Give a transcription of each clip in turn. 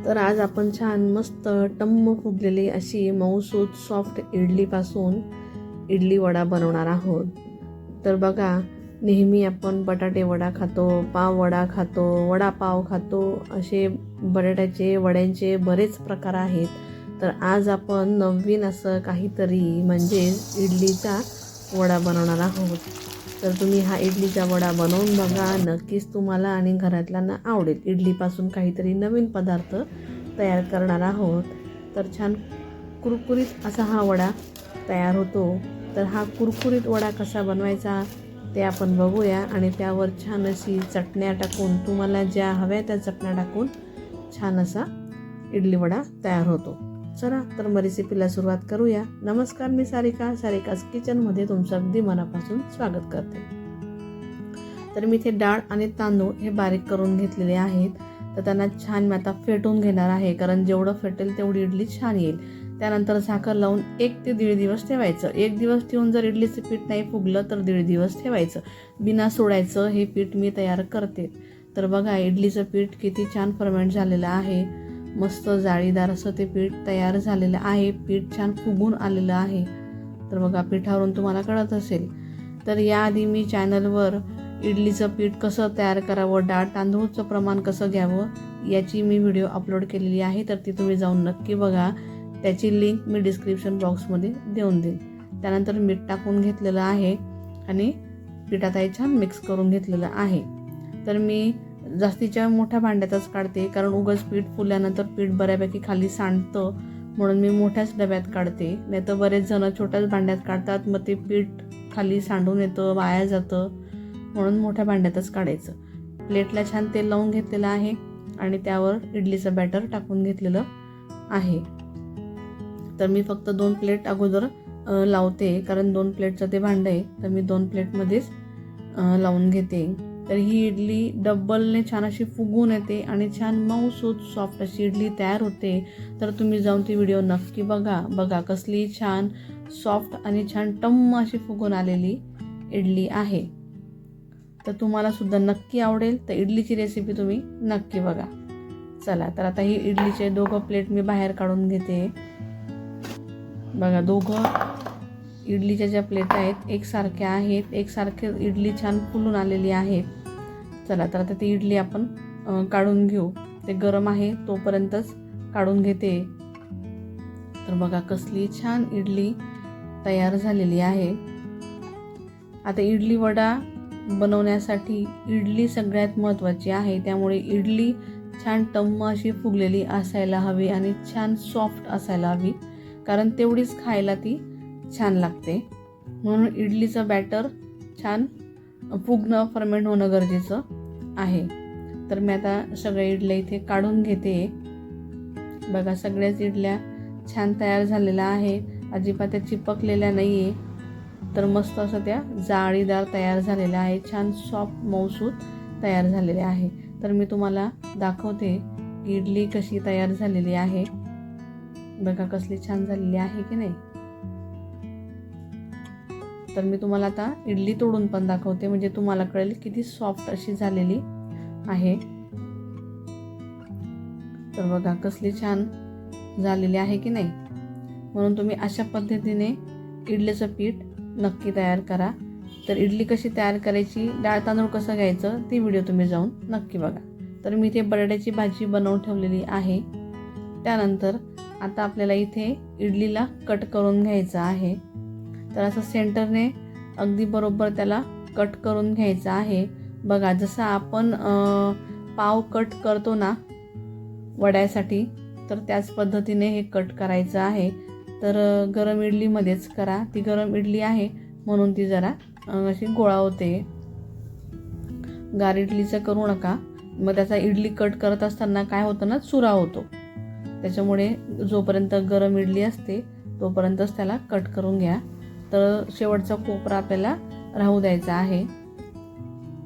तर आज आपण छान मस्त टम्म फुगलेली अशी मऊसूत सॉफ्ट इडलीपासून इडली वडा बनवणार आहोत. तर बघा, नेहमी आपण बटाटे वडा खातो, पाव वडा खातो, वडापाव खातो, असे बटाट्याचे वड्यांचे बरेच प्रकार आहेत. तर आज आपण नवीन असं काहीतरी म्हणजे इडलीचा वडा बनवणार आहोत. तर तुम्ही हा इडलीचा वडा बनवून बघा, नक्कीच तुम्हाला आणि घरातल्यांना आवडेल. इडलीपासून काहीतरी नवीन पदार्थ तयार करणार आहोत. तर छान कुरकुरीत असा हा वडा तयार होतो. तर हा कुरकुरीत वडा कसा बनवायचा ते आपण बघूया आणि त्यावर छान अशी चटण्या टाकून, तुम्हाला ज्या हव्या त्या चटण्या टाकून छान असा इडली वडा तयार होतो. चला तर मग रेसिपीला सुरुवात करूया. नमस्कार, मी सारिकाज किचनमध्ये तुमचं अगदी मनापासून स्वागत करते. तर मी इथे डाळ आणि तांदूळ हे बारीक करून घेतलेले आहेत. तर त्यांना छान मी आता फेटून घेणार आहे, कारण जेवढं फेटेल तेवढी इडली छान येईल. त्यानंतर साखर लावून 1 ते 1.5 दिवस ठेवायचं. 1 दिवस ठेवून जर इडलीचं पीठ नाही फुगलं तर 1.5 दिवस ठेवायचं. बिना सोडायचं हे पीठ मी तयार करते. तर बघा, इडलीचं पीठ किती छान फर्मेंट झालेलं आहे. मस्त जाळीदार असं ते पीठ तयार झालेलं आहे. पीठ छान फुगून आलेलं आहे. तर बघा, पिठावरून तुम्हाला कळत असेल. तर याआधी मी चॅनलवर इडलीचं पीठ कसं तयार करावं, डाळ तांदूळचं प्रमाण कसं घ्यावं याची मी व्हिडिओ अपलोड केलेली आहे. तर ती तुम्ही जाऊन नक्की बघा. त्याची लिंक मी डिस्क्रिप्शन बॉक्समध्ये देऊन देईन. त्यानंतर मीठ टाकून घेतलेलं आहे आणि पिठात छान मिक्स करून घेतलेलं आहे. तर मी जास्तीच्या मोठ्या भांड्यातच काढते, कारण उगाच पीठ फुलल्यानंतर पीठ बऱ्यापैकी खाली सांडतं, म्हणून मी मोठ्याच डब्यात काढते. नाही तर बरेच जण छोट्याच भांड्यात काढतात, मग ते पीठ खाली सांडून येतं, वाया जातं, म्हणून मोठ्या भांड्यातच काढायचं. प्लेटला छान तेल लावून घेतलेलं आहे आणि त्यावर इडलीचं बॅटर टाकून घेतलेलं आहे. तर मी फक्त 2 प्लेट अगोदर लावते, कारण 2 प्लेटचं ते भांडं आहे. तर मी 2 प्लेटमध्येच लावून घेते. तर ही इडली डबलने छान अशी फुगून येते आणि छान मऊसूत सॉफ्ट अशी इडली तयार होते. तर तुम्ही जाऊन ती व्हिडिओ नक्की बघा कसली छान सॉफ्ट आणि छान टम्म अशी फुगून आलेली इडली आहे. तर तुम्हाला सुद्धा नक्की आवडेल. तर इडलीची रेसिपी तुम्ही नक्की बघा. चला, तर आता ही इडलीचे 2 प्लेट मी बाहेर काढून घेते. बघा, 2 इडलीच्या ज्या प्लेट आहेत एकसारख्या आहेत. एकसारखे इडली छान फुलून आलेली आहे. चला, तर आता ती इडली आपण काढून घेऊ. ते गरम आहे तोपर्यंतच काढून घेते. तर बघा, कसली छान इडली तयार झालेली आहे. आता इडली वडा बनवण्यासाठी इडली सगळ्यात महत्त्वाची आहे. त्यामुळे इडली छान टम्म अशी फुगलेली असायला हवी आणि छान सॉफ्ट असायला हवी, कारण तेवढीच खायला ती छान लागते. म्हणून इडलीचं बॅटर छान फुगणं, फर्मेंट होणं गरजेचं आहे. तर मी आता सगळ्या इडल्या इथे काढून घेते. बघा, सगळ्याच इडल्या छान तयार झालेल्या आहे. अजिबात त्या चिपकलेल्या नाही आहे. तर मस्त असं त्या जाळीदार तयार झालेल्या आहे. छान सॉफ्ट मऊसूत तयार झालेले आहे. तर मी तुम्हाला दाखवते की इडली कशी तयार झालेली आहे. बघा, कसली छान झालेली आहे की नाही. तर मी तुम्हाला आता इडली तोडून पण दाखवते, म्हणजे तुम्हाला कळेल किती सॉफ्ट अशी झालेली आहे. तर बघा, कसली छान झालेली आहे की नाही. म्हणून तुम्ही अशा पद्धतीने इडलीचं पीठ नक्की तयार करा. तर इडली कशी तयार करायची, डाळ तांदूळ कसं घ्यायचं ती व्हिडिओ तुम्ही जाऊन नक्की बघा. तर मी इथे बटाट्याची भाजी बनवून ठेवलेली आहे. त्यानंतर आता आपल्याला इथे इडलीला कट करून घ्यायचं आहे. तर असं सेंटरने अगदी बरोबर त्याला कट करून घ्यायचं आहे. बघा, जसं आपण पाव कट करतो ना वड्यासाठी, तर त्याच पद्धतीने हे कट करायचं आहे. तर गरम इडलीमध्येच करा. ती गरम इडली आहे म्हणून ती जरा अशी गोळा होते. गार इडलीचं करू नका, मग त्याचा इडली कट करत असताना काय होतं ना, चुरा होतो. त्याच्यामुळे जोपर्यंत गरम इडली असते तोपर्यंतच त्याला कट करून घ्या. तर शेवटचा कोपरा आपल्याला राहू द्यायचा आहे.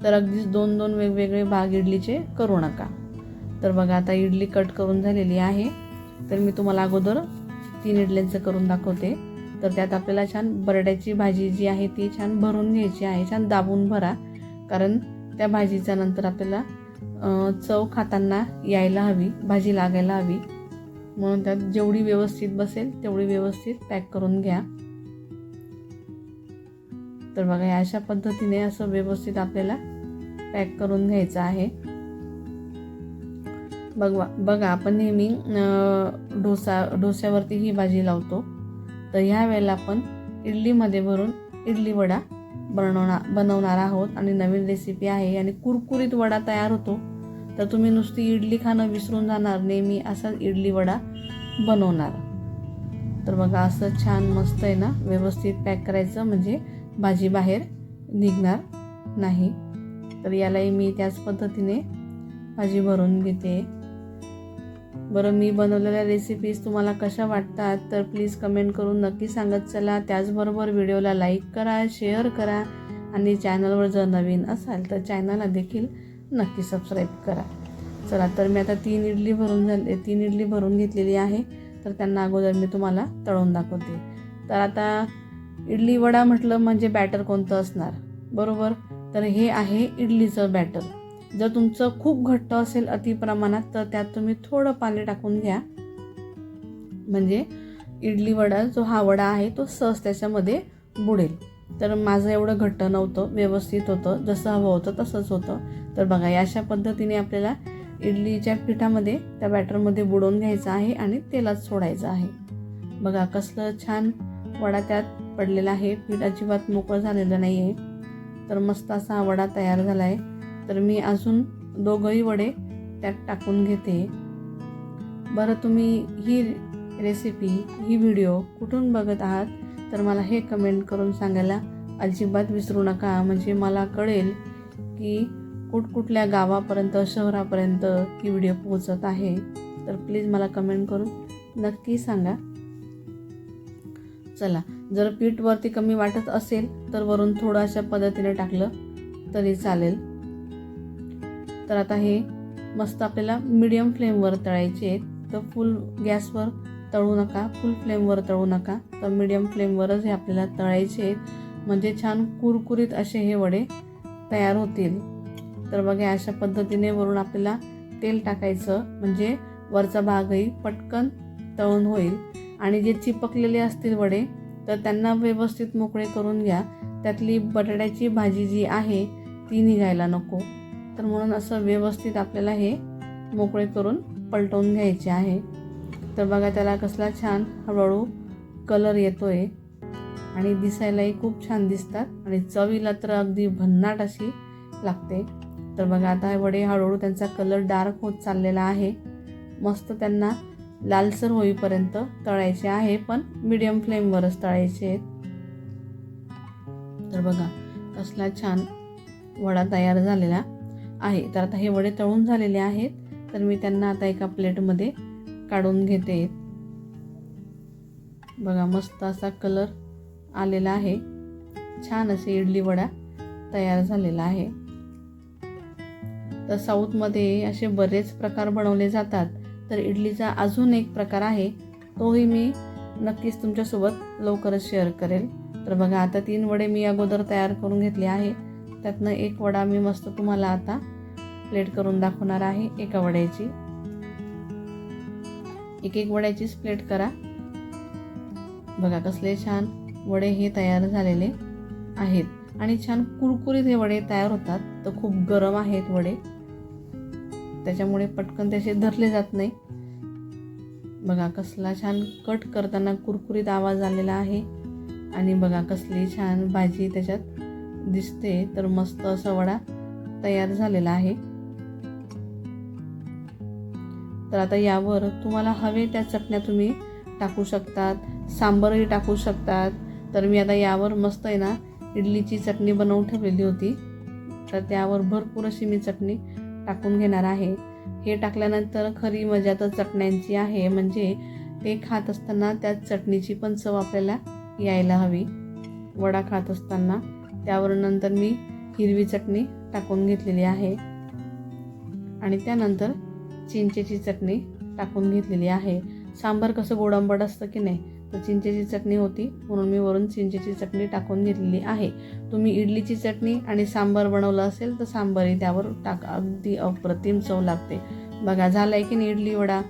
तर अगदीच 2-2 वेगवेगळे भाग इडलीचे करू नका. तर बघा, आता इडली कट करून झालेली आहे. तर मी तुम्हाला अगोदर 3 इडल्यांचं करून दाखवते. तर त्यात आपल्याला छान बटाट्याची भाजी जी आहे ती छान भरून घ्यायची आहे. छान दाबून भरा, कारण त्या भाजीच्या नंतर आपल्याला चव खाताना यायला हवी, भाजी लागायला हवी, म्हणून त्यात जेवढी व्यवस्थित बसेल तेवढी व्यवस्थित पॅक करून घ्या. तर बघा अशा पद्धतीने असं व्यवस्थित आपल्याला पॅक करून घ्यायचं आहे. बघा आपण नेहमी डोस्यावरती ही भाजी लावतो, तर ह्या वेळेला आपण इडलीमध्ये भरून इडली वडा बनवणार आहोत. आणि नवीन रेसिपी आहे आणि कुरकुरीत वडा तयार होतो. तर तुम्ही नुसती इडली खाणं विसरून जाणार, नेहमी असा इडली वडा बनवणार. तर बघा असं छान मस्त आहे ना, व्यवस्थित पॅक करायचं म्हणजे भाजी बाहेर निघणार नाही. तर यालाही मी त्याच पद्धतीने भाजी भरून घेते. बरं, मी बनवलेल्या रेसिपीज तुम्हाला कशा वाटतात तर प्लीज कमेंट करून नक्की सांगत चला. त्याचबरोबर व्हिडिओला लाईक करा, शेअर करा आणि चॅनलवर जर नवीन असाल तर चॅनलला देखील नक्की सबस्क्राईब करा. चला, तर मी आता 3 इडली भरून घेतलेली आहे. तर त्यांना अगोदर मी तुम्हाला तळून दाखवते. तर आता इडली वडा म्हटलं म्हणजे बॅटर कोणतं असणार, बरोबर? तर हे आहे इडलीचं बॅटर. जर तुमचं खूप घट्ट असेल अति प्रमाणात तर त्यात तुम्ही थोडं पाणी टाकून घ्या, म्हणजे इडली वडा जो हा वडा आहे तो सहज त्याच्यामध्ये बुडेल. तर माझं एवढं घट्ट नव्हतं, व्यवस्थित होतं, जसं हवं होतं तसंच होतं. तर बघा अशा पद्धतीने आपल्याला इडलीच्या पिठामध्ये त्या बॅटरमध्ये बुडवून घ्यायचं आहे आणि तेलात सोडायचं आहे. बघा कसलं छान वडा त्यात पडलेला आहे, पीठ अजिबात मोकळं झालेलं नाही आहे. तर मस्त असा वडा तयार झाला आहे. तर मी अजून 2 वडे त्यात टाकून घेते. बरं, तुम्ही ही रेसिपी, ही व्हिडिओ कुठून बघत आहात तर मला हे कमेंट करून सांगायला अजिबात विसरू नका, म्हणजे मला कळेल की कुठकुठल्या गावापर्यंत, शहरापर्यंत ही व्हिडिओ पोहोचत आहे. तर प्लीज मला कमेंट करून नक्की सांगा. चला, जर पीठ वरती कमी वाटत असेल तर वरून थोडं अशा पद्धतीने टाकलं तरी चालेल. तर आता हे मस्त आपल्याला मीडियम फ्लेमवर तळायचे आहेत. तर फुल गॅसवर तळू नका, फुल फ्लेमवर तळू नका, तर मीडियम फ्लेमवरच हे आपल्याला तळायचे आहेत, म्हणजे छान कुरकुरीत असे हे वडे तयार होतील. तर बघा अशा पद्धतीने वरून आपल्याला तेल टाकायचं, म्हणजे वरचा भागही पटकन तळून होईल. आणि जे चिपकलेले असतील वडे तर त्यांना व्यवस्थित मोकळे करून घ्या, त्यातली बटाट्याची भाजी जी आहे ती निघायला नको. तर म्हणून असं व्यवस्थित आपल्याला हे मोकळे करून पलटवून घ्यायचे आहे. तर बघा त्याला कसला छान हळूहळू कलर येतोय आणि दिसायलाही खूप छान दिसतात आणि चवीला तर अगदी भन्नाट अशी लागते. तर बघा आता हे वडे हळूहळू त्यांचा कलर डार्क होत चाललेला आहे. मस्त त्यांना लालसर होईपर्यंत तळायचे आहे, पण मीडियम फ्लेमवरच तळायचे आहेत. तर बघा कसला छान वडा तयार झालेला आहे. तर आता हे वडे तळून झालेले आहेत, तर मी त्यांना आता एका प्लेटमध्ये काढून घेते. बघा मस्त असा कलर आलेला आहे, छान असे इडली वडा तयार झालेला आहे. तर साऊथमध्ये असे बरेच प्रकार बनवले जातात. तर इडलीचा अजून एक प्रकार आहे, तोही मी नक्कीच तुमच्यासोबत लवकरच शेअर करेल. तर बघा आता 3 वडे मी अगोदर तयार करून घेतले आहे. त्यातनं एक वडा मी मस्त तुम्हाला आता प्लेट करून दाखवणार आहे. एका वड्याची एक वड्याचीच प्लेट करा. बघा कसले छान वडे हे तयार झालेले आहेत आणि छान कुरकुरीत हे वडे तयार होतात. तर खूप गरम आहेत वडे, त्याच्यामुळे पटकन त्याचे धरले जात नाही. बघा कसला छान कट करताना कुरकुरीत आवाज आलेला आहे आणि बघा कसली छान भाजी त्याच्यात दिसते. तर मस्त असा वडा तयार झालेला आहे. तर आता यावर तुम्हाला हवे त्या चटण्या तुम्ही टाकू शकतात, सांबरही टाकू शकतात. तर मी आता यावर मस्त आहे ना इडलीची चटणी बनवून ठेवलेली होती, तर त्यावर भरपूर अशी मी चटणी टाकून घेणार आहे. हे टाकल्यानंतर खरी मजा तर चटण्यांची आहे, म्हणजे ते खात असताना त्या चटणीची पण चव आपल्याला यायला हवी. वडा खात असताना त्यावर नंतर मी हिरवी चटणी टाकून घेतलेली आहे आणि त्यानंतर चिंचेची चटणी टाकून घेतलेली आहे. सांबार कसं गोड आंबट असतं की नाही, तर चिंचेची चटणी होती म्हणून मी वरून चिंचेची चटणी टाकून घेतलेली आहे. तुम्ही इडलीची चटणी आणि सांबार बनवलं असेल तर सांबारही त्यावर टाका, अगदी अप्रतिम चव लागते. बघा झालं आहे की नाही इडली वडा.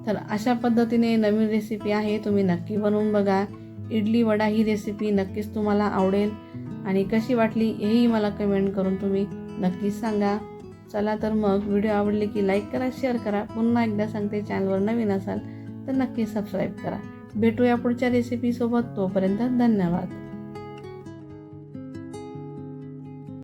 तर अशा पद्धतीने नवीन रेसिपी आहे, तुम्ही नक्की बनवून बघा. इडली वडा ही रेसिपी नक्कीच तुम्हाला आवडेल आणि कशी वाटली हेही मला कमेंट करून तुम्ही नक्कीच सांगा. चला तर मग व्हिडिओ आवडले की लाईक करा, शेअर करा. पुन्हा एकदा सांगते, चॅनलवर नवीन असाल तर नक्की सबस्क्राईब करा. भेटूया पुढच्या रेसिपीसोबत. तोपर्यंत धन्यवाद.